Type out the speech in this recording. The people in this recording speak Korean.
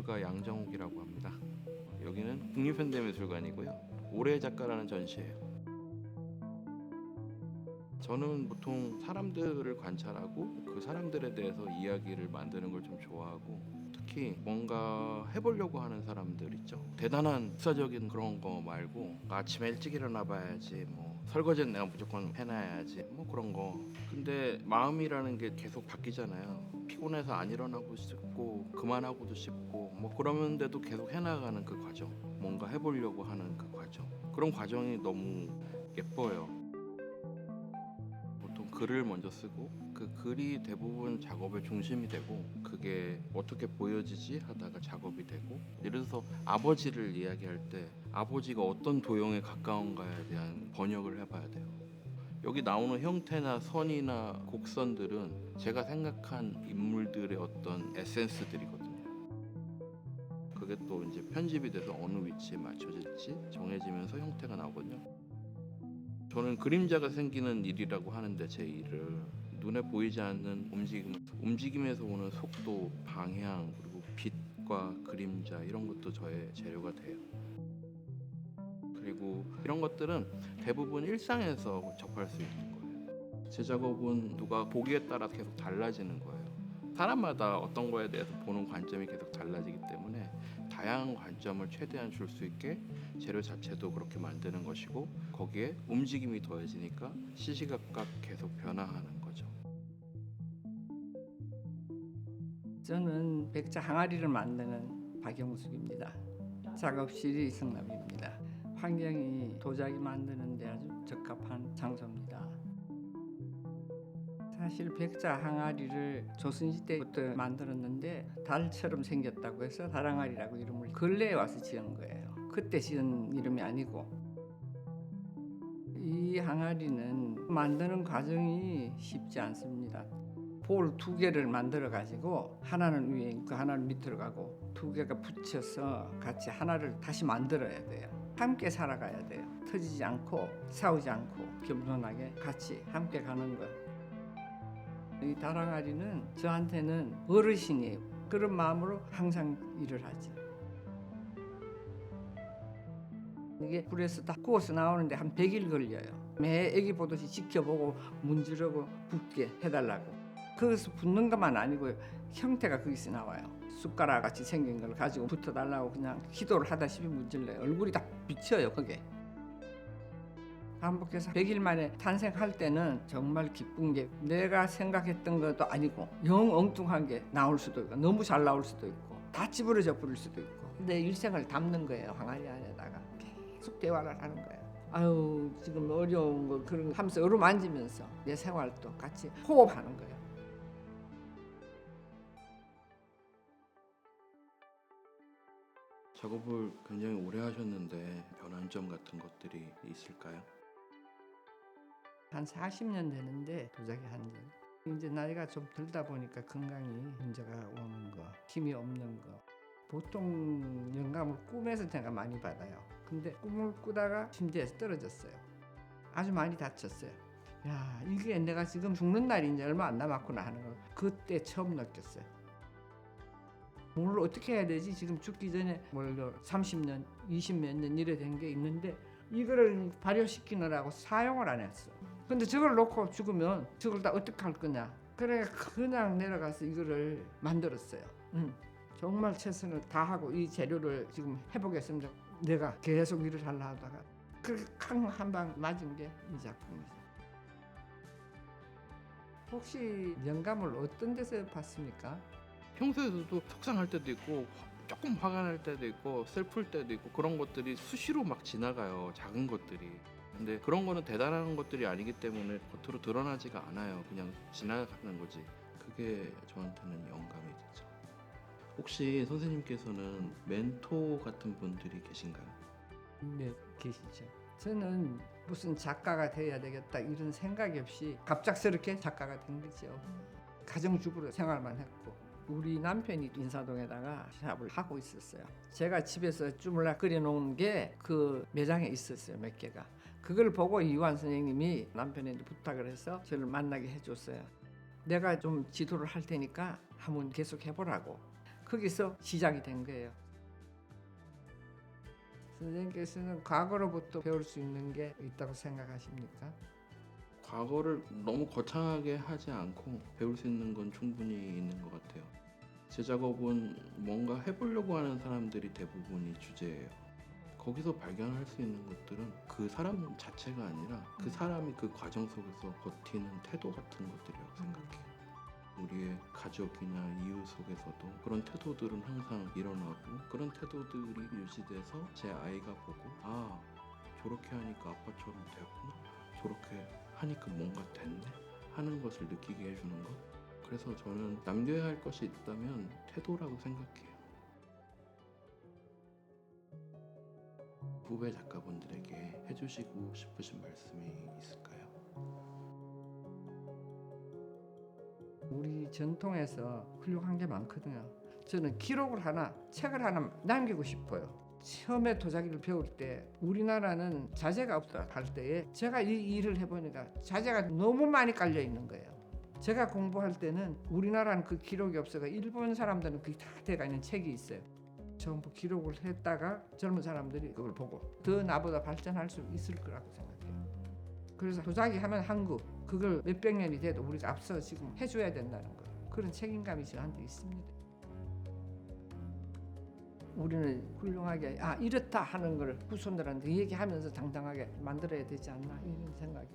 미술가 양정욱이라고 합니다. 여기는 국립현대미술관이고요. 올해 작가라는 전시예요. 저는 보통 사람들을 관찰하고 그 사람들에 대해서 이야기를 만드는 걸 좀 좋아하고, 특히 뭔가 해보려고 하는 사람들 있죠. 대단한 역사적인 그런 거 말고 아침에 일찍 일어나 봐야지, 뭐 설거지는 내가 무조건 해놔야지, 뭐 그런 거. 근데 마음이라는 게 계속 바뀌잖아요. 피곤해서 안 일어나고 싶고 그만하고도 싶고, 뭐 그러는데도 계속 해나가는 그 과정, 뭔가 해보려고 하는 그 과정, 그런 과정이 너무 예뻐요. 보통 글을 먼저 쓰고 그 글이 대부분 작업의 중심이 되고, 그게 어떻게 보여지지 하다가 작업이 되고, 예를 들어서 아버지를 이야기할 때 아버지가 어떤 도형에 가까운가에 대한 번역을 해봐야 돼요. 여기 나오는 형태나 선이나 곡선들은 제가 생각한 인물들의 어떤 에센스들이거든요. 그게 또 이제 편집이 돼서 어느 위치에 맞춰질지 정해지면서 형태가 나오거든요. 저는 그림자가 생기는 일이라고 하는데, 제 일을 눈에 보이지 않는 움직임에서 오는 속도, 방향, 그리고 빛과 그림자, 이런 것도 저의 재료가 돼요. 그리고 이런 것들은 대부분 일상에서 접할 수 있는 거예요. 제 작업은 누가 보기에 따라 계속 달라지는 거예요. 사람마다 어떤 거에 대해서 보는 관점이 계속 달라지기 때문에 다양한 관점을 최대한 줄 수 있게 재료 자체도 그렇게 만드는 것이고, 거기에 움직임이 더해지니까 시시각각 계속 변화하는 거죠. 저는 백자 항아리를 만드는 박영숙입니다. 작업실이 성남입니다. 환경이 도자기 만드는데 아주 적합한 장소입니다. 사실 백자 항아리를 조선시대부터 만들었는데 달처럼 생겼다고 해서 달항아리라고 이름을 근래에 와서 지은 거예요. 그때 지은 이름이 아니고. 이 항아리는 만드는 과정이 쉽지 않습니다. 볼 두 개를 만들어 가지고 하나는 위에 있고 하나는 밑으로 가고 두 개가 붙여서 같이 하나를 다시 만들어야 돼요. 함께 살아가야 돼요. 터지지 않고 싸우지 않고 겸손하게 같이 함께 가는 것. 이 다랑아리는 저한테는 어르신이에요. 그런 마음으로 항상 일을 하죠. 이게 불에서 다 구워서 나오는데 한 100일 걸려요. 매 애기 보듯이 지켜보고 문지르고 붓게 해달라고. 거기서 붓는 것만 아니고 형태가 거기서 나와요. 숟가락 같이 생긴 걸 가지고 붙어달라고 그냥 기도를 하다시피 문질러요. 얼굴이 다 비쳐요 거기에. 반복해서 100일 만에 탄생할 때는 정말 기쁜 게, 내가 생각했던 것도 아니고 영 엉뚱한 게 나올 수도 있고 너무 잘 나올 수도 있고 다 찌부러져 버릴 수도 있고, 내 일생을 담는 거예요. 항아리 안에다가 계속 대화를 하는 거예요. 아유 지금 어려운 거 그런 거 하면서 어루만지면서 내 생활도 같이 호흡하는 거예요. 작업을 굉장히 오래 하셨는데 변한 점 같은 것들이 있을까요? 한 40년 되는데 도자기 한 지. 이제 나이가 좀 들다 보니까 건강이 문제가 오는 거, 힘이 없는 거. 보통 영감을 꿈에서 제가 많이 받아요. 근데 꿈을 꾸다가 침대에서 떨어졌어요. 아주 많이 다쳤어요. 야, 이게 내가 지금 죽는 날이 이제 얼마 안 남았구나 하는 걸 그때 처음 느꼈어요. 뭘 어떻게 해야 되지? 지금 죽기 전에 뭘 30년, 20몇 년 이래 된 게 있는데 이거를 발효시키느라고 사용을 안 했어. 근데 저걸 놓고 죽으면 저걸 다 어떻게 할 거냐. 그래 그냥 내려가서 이거를 만들었어요. 정말 최선을 다하고 이 재료를 지금 해보겠습니다. 내가 계속 일을 하려 하다가 그 한 방 맞은 게 이 작품이죠. 혹시 영감을 어떤 데서 받습니까? 평소에도 속상할 때도 있고 조금 화가 날 때도 있고 슬플 때도 있고, 그런 것들이 수시로 막 지나가요. 작은 것들이. 근데 그런 거는 대단한 것들이 아니기 때문에 겉으로 드러나지가 않아요. 그냥 지나가는 거지. 그게 저한테는 영감이 되죠. 혹시 선생님께서는 멘토 같은 분들이 계신가요? 네, 계시죠. 저는 무슨 작가가 돼야 되겠다 이런 생각이 없이 갑작스럽게 작가가 된 거죠. 가정주부로 생활만 했고, 우리 남편이 인사동에다가 샵을 하고 있었어요. 제가 집에서 주물럭 끓여놓은 게 그 매장에 있었어요. 몇 개가. 그걸 보고 이완 선생님이 남편한테 부탁을 해서 저를 만나게 해줬어요. 내가 좀 지도를 할 테니까 한번 계속 해보라고. 거기서 시작이 된 거예요. 선생님께서는 과거로부터 배울 수 있는 게 있다고 생각하십니까? 과거를 너무 거창하게 하지 않고 배울 수 있는 건 충분히 있는 것 같아요. 제 작업은 뭔가 해보려고 하는 사람들이 대부분이 주제예요. 거기서 발견할 수 있는 것들은 그 사람 자체가 아니라 그 사람이 그 과정 속에서 버티는 태도 같은 것들이라고 생각해요. 우리의 가족이나 이웃 속에서도 그런 태도들은 항상 일어나고, 그런 태도들이 유지돼서 제 아이가 보고 아, 저렇게 하니까 아빠처럼 됐구나, 저렇게 하니까 뭔가 됐네 하는 것을 느끼게 해주는 것. 그래서 저는 남겨야 할 것이 있다면 태도라고 생각해요. 후배 작가분들에게 해주시고 싶으신 말씀이 있을까요? 우리 전통에서 훌륭한 게 많거든요. 저는 기록을 하나, 책을 하나 남기고 싶어요. 처음에 도자기를 배울 때 우리나라는 자재가 없다 할 때에 제가 이 일을 해보니까 자재가 너무 많이 깔려 있는 거예요. 제가 공부할 때는 우리나라는 그 기록이 없어서 일본 사람들은 그게 다 돼가 있는 책이 있어요. 전부 기록을 했다가 젊은 사람들이 그걸 보고 더 나보다 발전할 수 있을 거라고 생각해요. 그래서 도자기 하면 한국, 그걸 몇백 년이 돼도 우리가 앞서 지금 해줘야 된다는 거, 그런 책임감이 저한테 있습니다. 우리는 훌륭하게 이렇다 하는 걸 후손들한테 얘기하면서 당당하게 만들어야 되지 않나, 이런 생각이